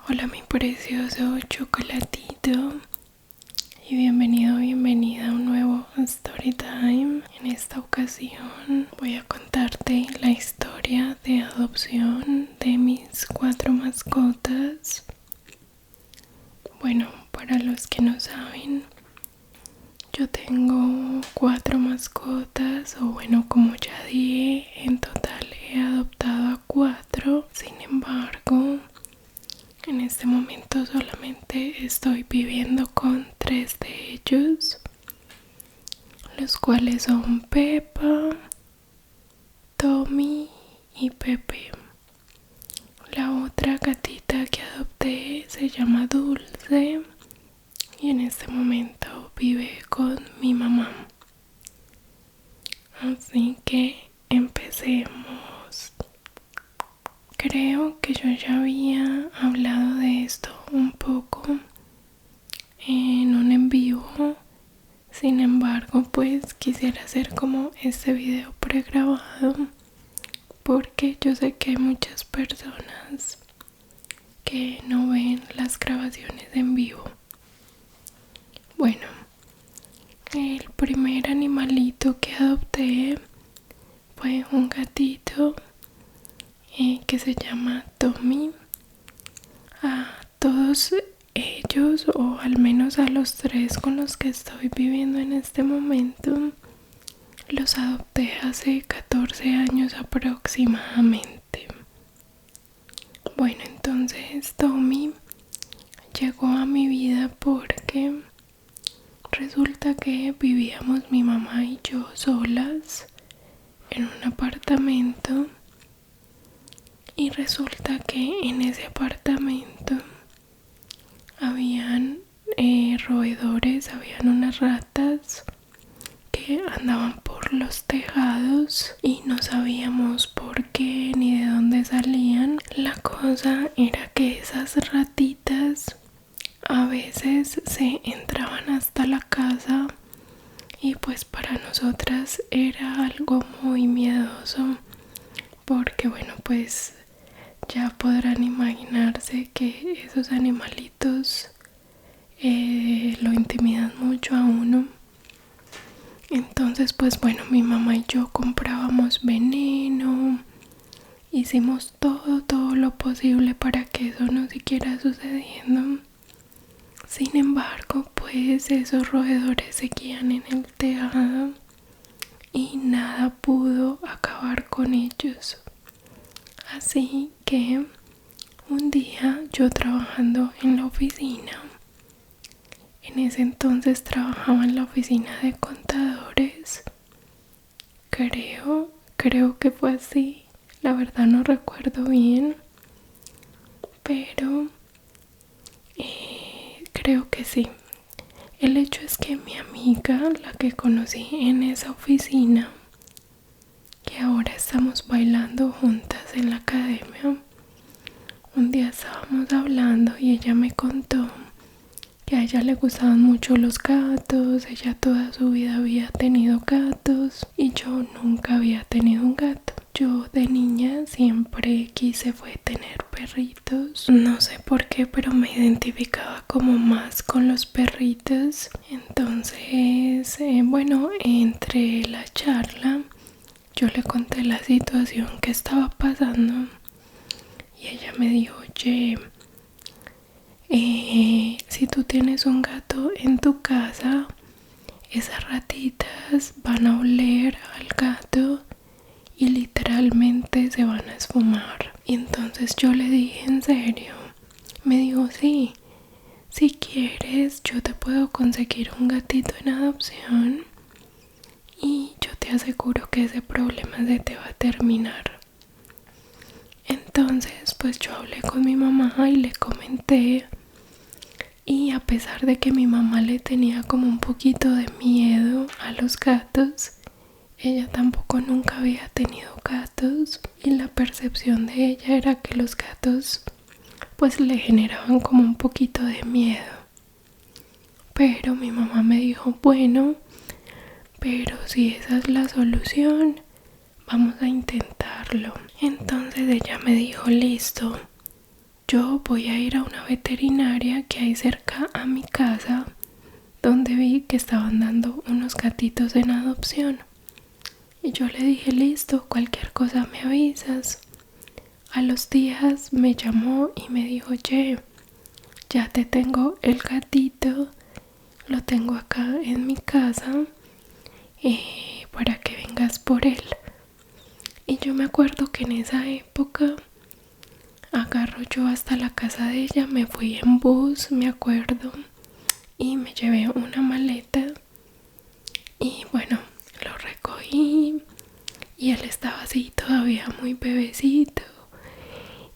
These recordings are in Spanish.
Hola mi precioso chocolatito y bienvenida a un nuevo story time. En esta ocasión voy a contarte la historia de adopción de mis 4 mascotas. Bueno, para los que no saben, yo tengo 4 mascotas, o bueno, como ya dije, en total he adoptado a 4. Sin embargo, en este momento solamente estoy viviendo con 3 de ellos, los cuales son Pepa, Tommy y Pepe. La otra gatita que adopté se llama Dulce y en este momento vive con mi mamá. Así que empecemos. Creo que yo ya había hablado de esto un poco en un en vivo. Sin embargo, pues quisiera hacer como este video pregrabado porque yo sé que hay muchas personas que no ven las grabaciones en vivo. Bueno, el primer animalito que adopté fue un gatito que se llama Tommy. A todos ellos, o al menos a los 3 con los que estoy viviendo en este momento, los adopté hace 14 años aproximadamente. Bueno, entonces Tommy llegó a mi vida porque resulta que vivíamos mi mamá y yo solas en un apartamento. Y resulta que en ese apartamento habían roedores, habían unas ratas que andaban por los tejados y no sabíamos por qué ni de dónde salían. La cosa era que esas ratitas a veces se entraban hasta la casa y pues para nosotras era algo muy miedoso porque bueno, pues ya podrán imaginarse que esos animalitos lo intimidan mucho a uno. Entonces pues bueno, mi mamá y yo comprábamos veneno, hicimos todo lo posible para que eso no siguiera sucediendo. Sin embargo, pues esos roedores seguían en el tejado y nada pudo acabar con ellos. Así que un día yo trabajando en la oficina, en ese entonces trabajaba en la oficina de contadores, creo que fue así, la verdad no recuerdo bien, pero creo que sí. El hecho es que mi amiga, la que conocí en esa oficina, que ahora estamos bailando juntas en la academia, un día estábamos hablando y ella me contó que a ella le gustaban mucho los gatos. Ella toda su vida había tenido gatos y yo nunca había tenido un gato. Yo de niña siempre quise fue tener perritos. No sé por qué, pero me identificaba como más con los perritos. Entonces, bueno, entre la charla yo le conté la situación que estaba pasando y ella me dijo, oye, si tú tienes un gato en tu casa, esas ratitas van a oler al gato y literalmente se van a esfumar. Y entonces yo le dije, ¿en serio? Me dijo, sí, si quieres yo te puedo conseguir un gatito en adopción y yo te aseguro que ese problema se te va a terminar. Entonces pues yo hablé con mi mamá y le comenté, y a pesar de que mi mamá le tenía como un poquito de miedo a los gatos, ella tampoco nunca había tenido gatos y la percepción de ella era que los gatos pues le generaban como un poquito de miedo. Pero mi mamá me dijo, bueno, pero si esa es la solución, vamos a intentarlo. Entonces ella me dijo, listo, yo voy a ir a una veterinaria que hay cerca a mi casa, donde vi que estaban dando unos gatitos en adopción. Y yo le dije, listo, cualquier cosa me avisas. A los días me llamó y me dijo, oye, ya te tengo el gatito, lo tengo acá en mi casa, para que vengas por él. Y yo me acuerdo que en esa época agarro yo hasta la casa de ella, me fui en bus, me acuerdo, y me llevé una maleta y bueno, lo recogí y él estaba así todavía muy bebecito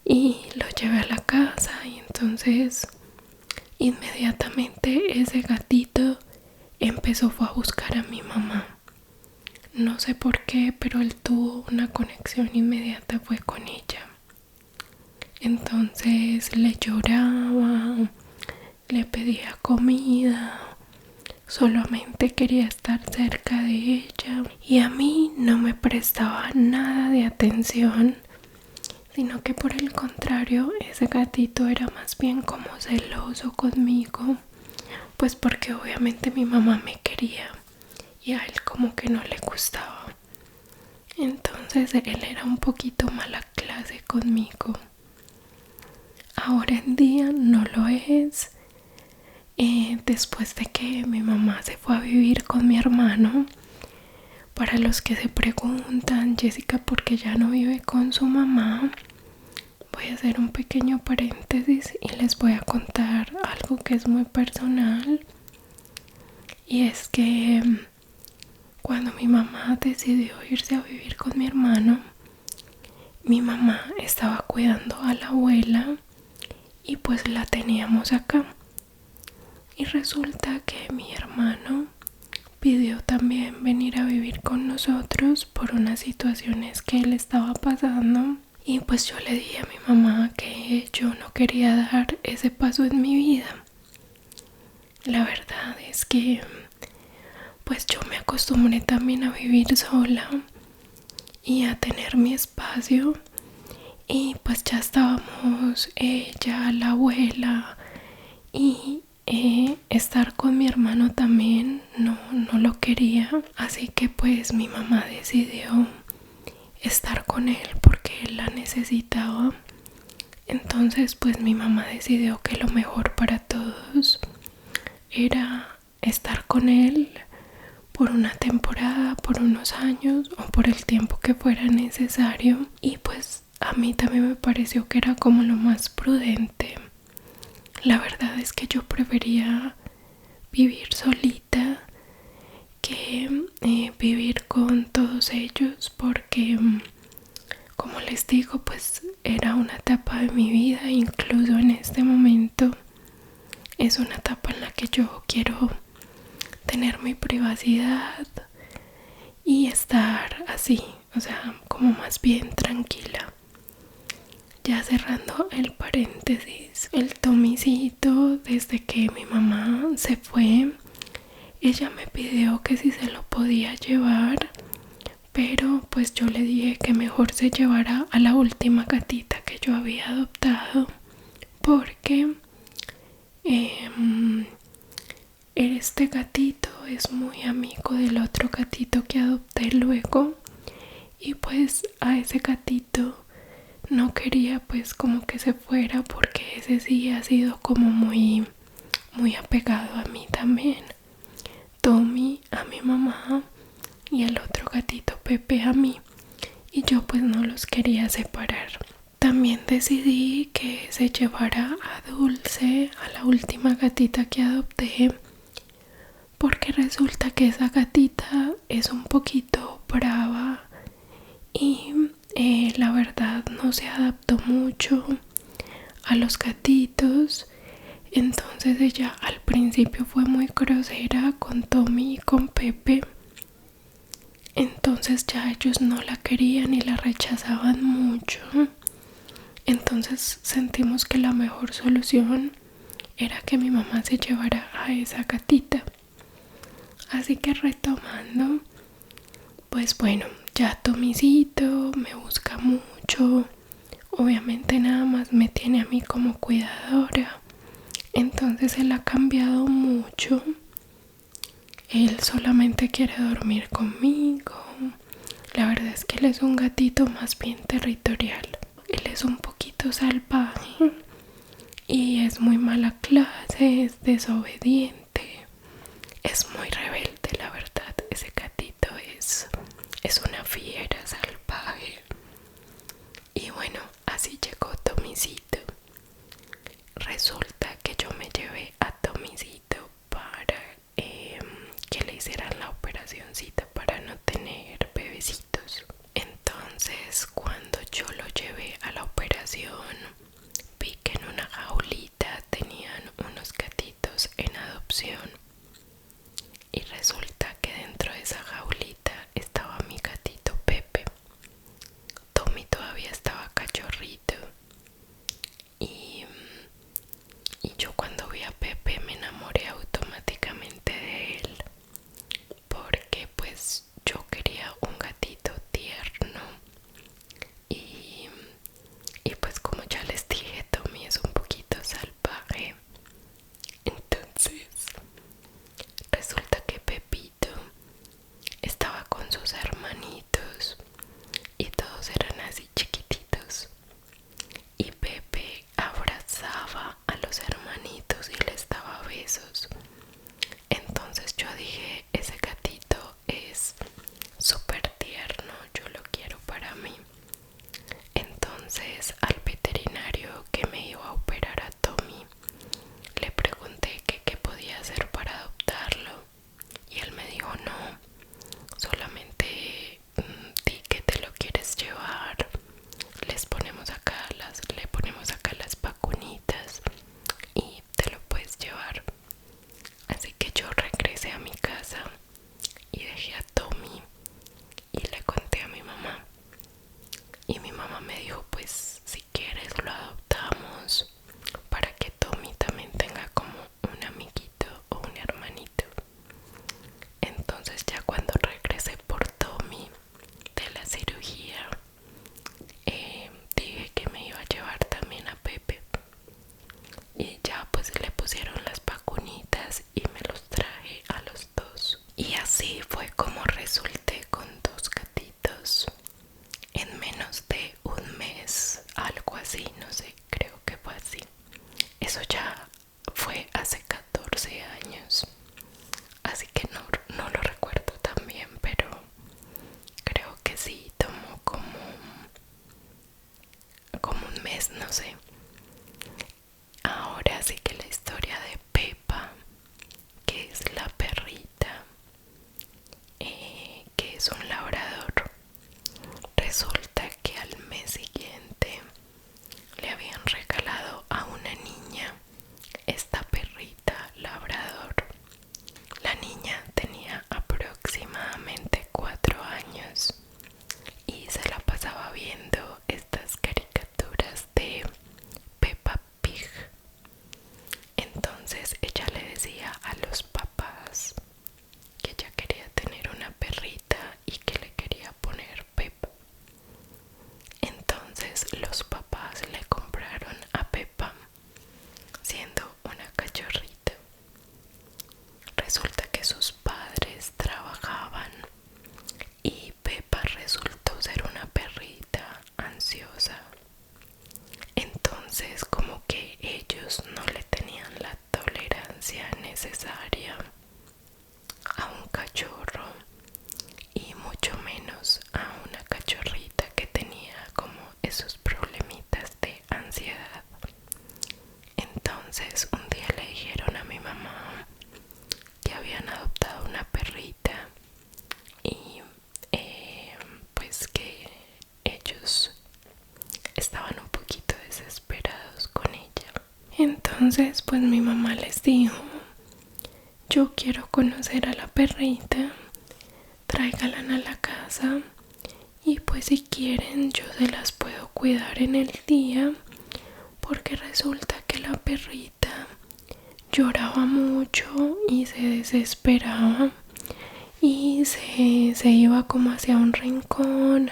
y lo llevé a la casa. Y entonces inmediatamente ese gatito empezó a buscar a mi mamá. No sé por qué, pero él tuvo una conexión inmediata, fue con ella. Entonces le lloraba, le pedía comida, solamente quería estar cerca de ella y a mí no me prestaba nada de atención, sino que por el contrario ese gatito era más bien como celoso conmigo, pues porque obviamente mi mamá me quería y a él como que no le gustaba. Entonces él era un poquito mala clase conmigo. Ahora en día no lo es. Después de que mi mamá se fue a vivir con mi hermano, para los que se preguntan, Jessica, ¿por qué ya no vive con su mamá? Voy a hacer un pequeño paréntesis y les voy a contar algo que es muy personal. Y es que cuando mi mamá decidió irse a vivir con mi hermano, mi mamá estaba cuidando a la abuela y pues la teníamos acá. Y resulta que mi hermano pidió también venir a vivir con nosotros por unas situaciones que él estaba pasando. Y pues yo le dije a mi mamá que yo no quería dar ese paso en mi vida. La verdad es que pues yo me acostumbré también a vivir sola y a tener mi espacio. Y pues ya estábamos ella, la abuela y estar con mi hermano también no lo quería. Así que pues mi mamá decidió estar con él porque él la necesitaba. Entonces pues mi mamá decidió que lo mejor para todos era estar con él por una temporada, por unos años o por el tiempo que fuera necesario. Y pues a mí también me pareció que era como lo más prudente. La verdad es que yo prefería vivir solita que vivir con todos ellos, porque como les digo, pues era una etapa de mi vida. Incluso en este momento es una etapa en la que yo quiero tener mi privacidad y estar así, o sea, como más bien tranquila. Ya cerrando el paréntesis, el Tomicito, desde que mi mamá se fue, ella me pidió que si se lo podía llevar, pero pues yo le dije que mejor se llevara a la última gatita que yo había adoptado, porque este gatito es muy amigo del otro gatito que adopté luego, y pues a ese gatito no quería pues como que se fuera, porque ese sí ha sido como muy apegado a mí también. Tommy a mi mamá y el otro gatito Pepe a mí, y yo pues no los quería separar. También decidí que se llevara a Dulce, a la última gatita que adopté, porque resulta que esa gatita es un poquito brava y la verdad no se adaptó mucho a los gatitos. Entonces ella al principio fue muy grosera con Tommy y con Pepe. Entonces ya ellos no la querían y la rechazaban mucho. Entonces sentimos que la mejor solución era que mi mamá se llevara a esa gatita. Así que retomando, pues bueno, ya Tomicito me busca mucho. obviamente nada más me tiene a mí como cuidadora. Entonces él ha cambiado mucho. Él solamente quiere dormir conmigo. La verdad es que él es un gatito más bien territorial. Él es un poquito salvaje y es muy mala clase, es desobediente, es muy rebelde, la verdad. Ese gatito es una fiera salvaje. Y bueno, así llegó Tomicito. Resulta que yo me llevé a Tomicito para que le hicieran la operacioncita para no tener bebecitos. Entonces, cuando yo lo llevé a la operación, vi que en una jaulita tenían unos gatitos en adopción. Y resulta que dentro de esa jaulita estaba mi gatito Pepe. Tommy todavía estaba cachorrito. Y yo cuando vi a Pepe me enamoré automáticamente de él, porque pues yo quería un gatito tierno y, y pues como ya les dije, Tommy es un poquito salvaje. Entonces resulta que Pepito estaba con sus hermanitos y todos eran así chiquititos. Y Pepe abrazaba a los hermanitos y les daba besos. Entonces yo dije, ese gatito es súper tierno, yo lo quiero para mí. Entonces al veterinario que me iba a operar a Tommy le pregunté que qué podía hacer para adoptarlo. Y él me dijo, no, solamente di que te lo quieres llevar. Le ponemos acá las vacunitas y te lo puedes llevar. Así que yo regresé a mi casa y dejé a Tommy y le conté a mi mamá. Y mi mamá me dijo, pues si quieres lo adoptamos para que Tommy también tenga como un amiguito o un hermanito. Entonces ya cuando regresé por Tommy de la cirugía, dije que me iba a llevar también a Pepe. Y ya pues le pusieron las vacunitas y me los traje a los dos. Y así fue como resulté con dos gatitos en menos de un mes, algo así, no sé, creo que fue así. Eso ya fue hace 14 años, así que no lo recuerdo tan bien, pero creo que sí tomó como un mes, no sé. Ahora sí que la historia de Pepa, que es la perrita, que es un labrador. Resulta que al mes siguiente le habían regalado a una niña esta perrita labrador. La niña tenía aproximadamente 4 años y se la pasaba viendo estas caricaturas de Peppa Pig. Entonces ella le decía a los papás que ella quería tener una perrita y que le quería poner Peppa. Entonces los papás le compraron a Peppa siendo una cachorrita. Resulta que sus padres trabajaban y Peppa resultó ser una perrita ansiosa. Entonces como que ellos no le tenían la tolerancia necesaria a un cachorro y mucho menos a una cachorrita que tenía como esos problemitas de ansiedad. Entonces un día le dijeron a mi mamá que habían adoptado una perrita y pues que ellos estaban un poquito desesperados con ella. Entonces pues mi mamá les dijo, yo quiero conocer a la perrita, tráigalan a la casa y pues si quieren yo se las puedo cuidar en el día, porque resulta que la perrita lloraba mucho y se desesperaba y se iba como hacia un rincón,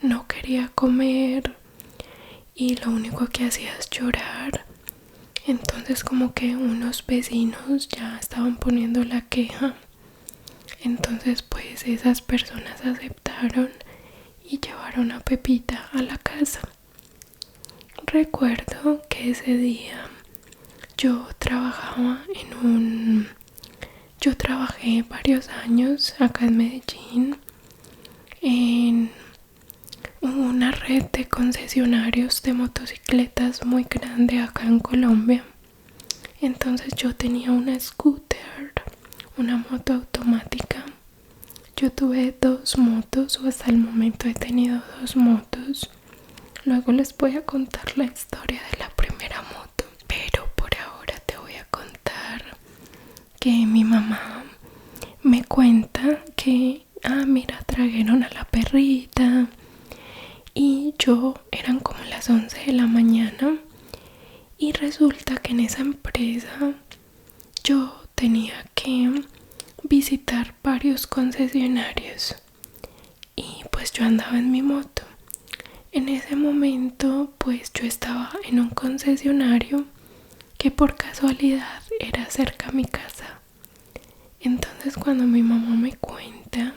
no quería comer y lo único que hacía es llorar. Entonces como que unos vecinos ya estaban poniendo la queja. Entonces pues esas personas aceptaron y llevaron a Pepita a la casa. Recuerdo que ese día yo trabajaba yo trabajé varios años acá en Medellín en una red de concesionarios de motocicletas muy grande acá en Colombia. Entonces yo tenía una scooter, una moto automática. Yo tuve 2 motos, o hasta el momento he tenido 2 motos. Luego les voy a contar la historia de la primera moto, pero por ahora te voy a contar que mi mamá me cuenta que, mira, trajeron a la perrita y eran como las 11 de la mañana y resulta que en esa empresa yo tenía que visitar varios concesionarios y pues yo andaba en mi moto. En ese momento pues yo estaba en un concesionario que por casualidad era cerca a mi casa. Entonces cuando mi mamá me cuenta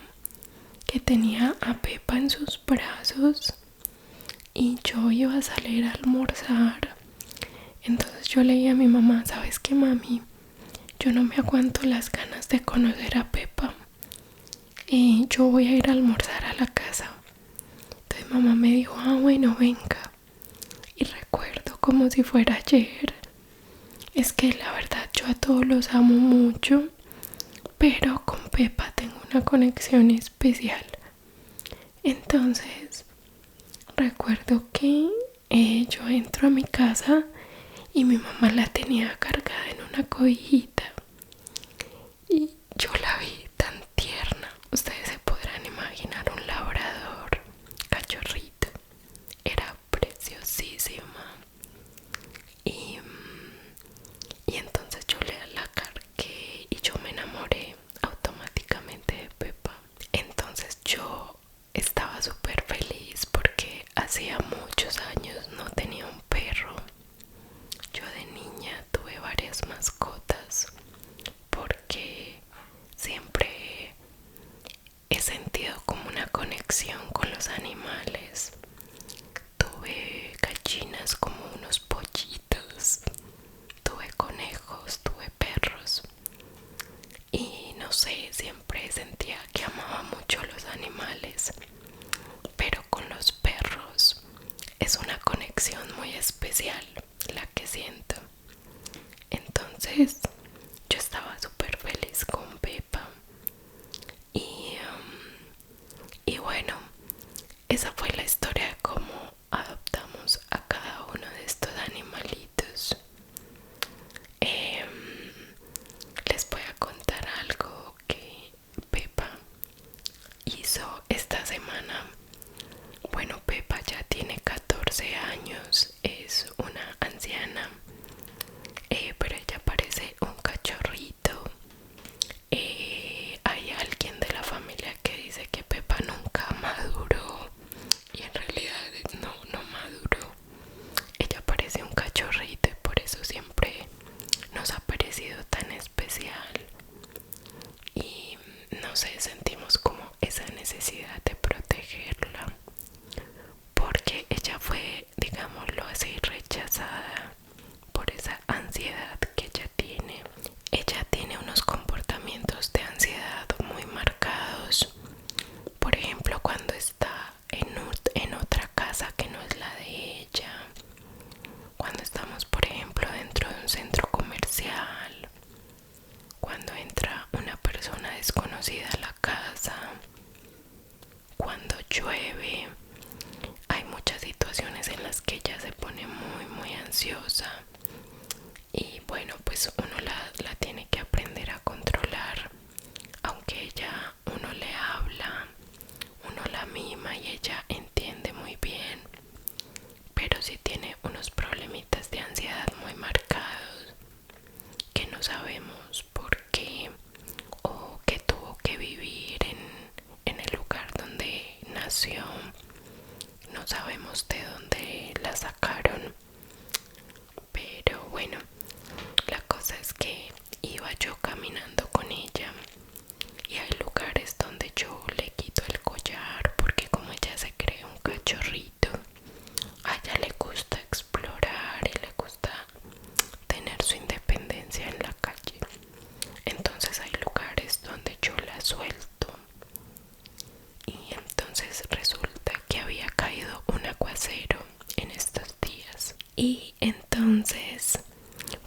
que tenía a Pepa en sus brazos y yo iba a salir a almorzar, entonces yo le dije a mi mamá, ¿sabes qué, mami? Yo no me aguanto las ganas de conocer a Pepa y yo voy a ir a almorzar a la casa. Entonces mamá me dijo, bueno, venga. Y recuerdo como si fuera ayer. Es que la verdad yo a todos los amo mucho, pero con Pepa tengo una conexión especial. Entonces recuerdo que yo entro a mi casa y mi mamá la tenía cargada en una cobijita y yo la vi tan tierna. Ustedes se podrán imaginar un labrador cachorrito. Era preciosísima y entonces yo la cargué y yo me enamoré automáticamente de Pepa. Entonces yo estaba súper feliz porque hacía muchos años no tenía un perro. Yo de niña tuve varias mascotas porque siempre he sentido como una conexión con los animales. Tuve gallinas como unos pollitos, tuve conejos, tuve perros y no sé, siempre sentía que amaba mucho a los animales, pero con los perros es una conexión muy especial la que siento. Entonces yo estaba súper feliz con Pepa y bueno, esa fue la historia de cómo adoptamos a cada uno de estos animalitos. Les voy a contar algo que Pepa hizo esta semana. Bueno, Pepa ya tiene 14 años, es una anciana, pero ella parece un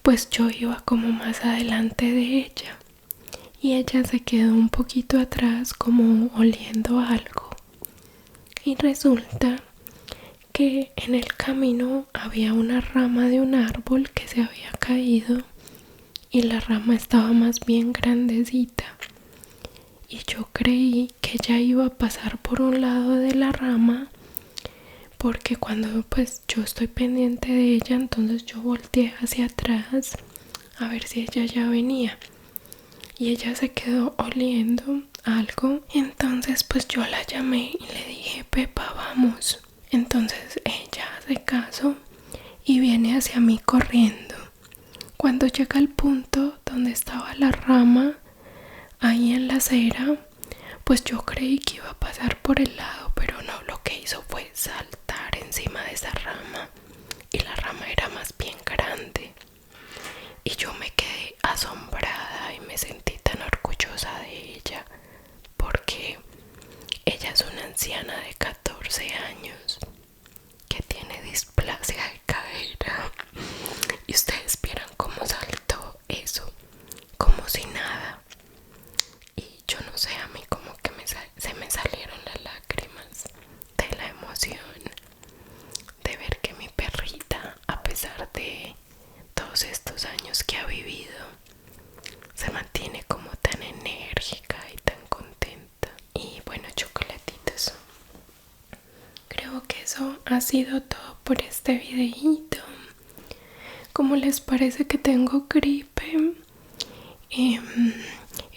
pues yo iba como más adelante de ella y ella se quedó un poquito atrás como oliendo algo. Y resulta que en el camino había una rama de un árbol que se había caído y la rama estaba más bien grandecita. Y yo creí que ella iba a pasar por un lado de la rama, porque cuando pues yo estoy pendiente de ella, entonces yo volteé hacia atrás a ver si ella ya venía y ella se quedó oliendo algo. Entonces pues yo la llamé y le dije: Pepa, vamos. Entonces ella hace caso y viene hacia mí corriendo. Cuando llega al punto donde estaba la rama, ahí en la acera, pues yo creí que iba a pasar por el lado, pero no, lo que hizo fue saltar encima de esa rama y la rama era más bien grande. Y yo me quedé asombrada y me sentí tan orgullosa de ella, porque ella es una anciana de 14 años que tiene displasia de cadera. Y ustedes vieran cómo saltó eso, como si nada. Y yo no sé, a mí como que se me salieron las lágrimas de la emoción de ver que mi perrita, a pesar de todos estos años que ha vivido, se mantiene como tan enérgica y tan contenta. Y bueno, chocolatitos, creo que eso ha sido todo por este videíto. ¿Cómo les parece que tengo gripe?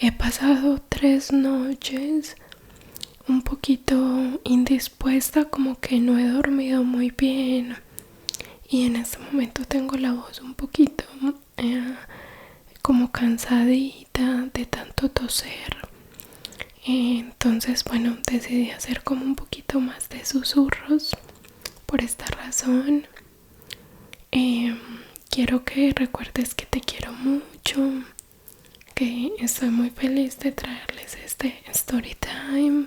He pasado 3 noches un poquito indispuesta, como que no he dormido muy bien y en este momento tengo la voz un poquito como cansadita de tanto toser. Entonces bueno, decidí hacer como un poquito más de susurros por esta razón. Quiero que recuerdes que te quiero mucho, que estoy muy feliz de traerles este story time,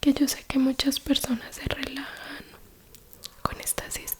que yo sé que muchas personas se relajan con estas historias.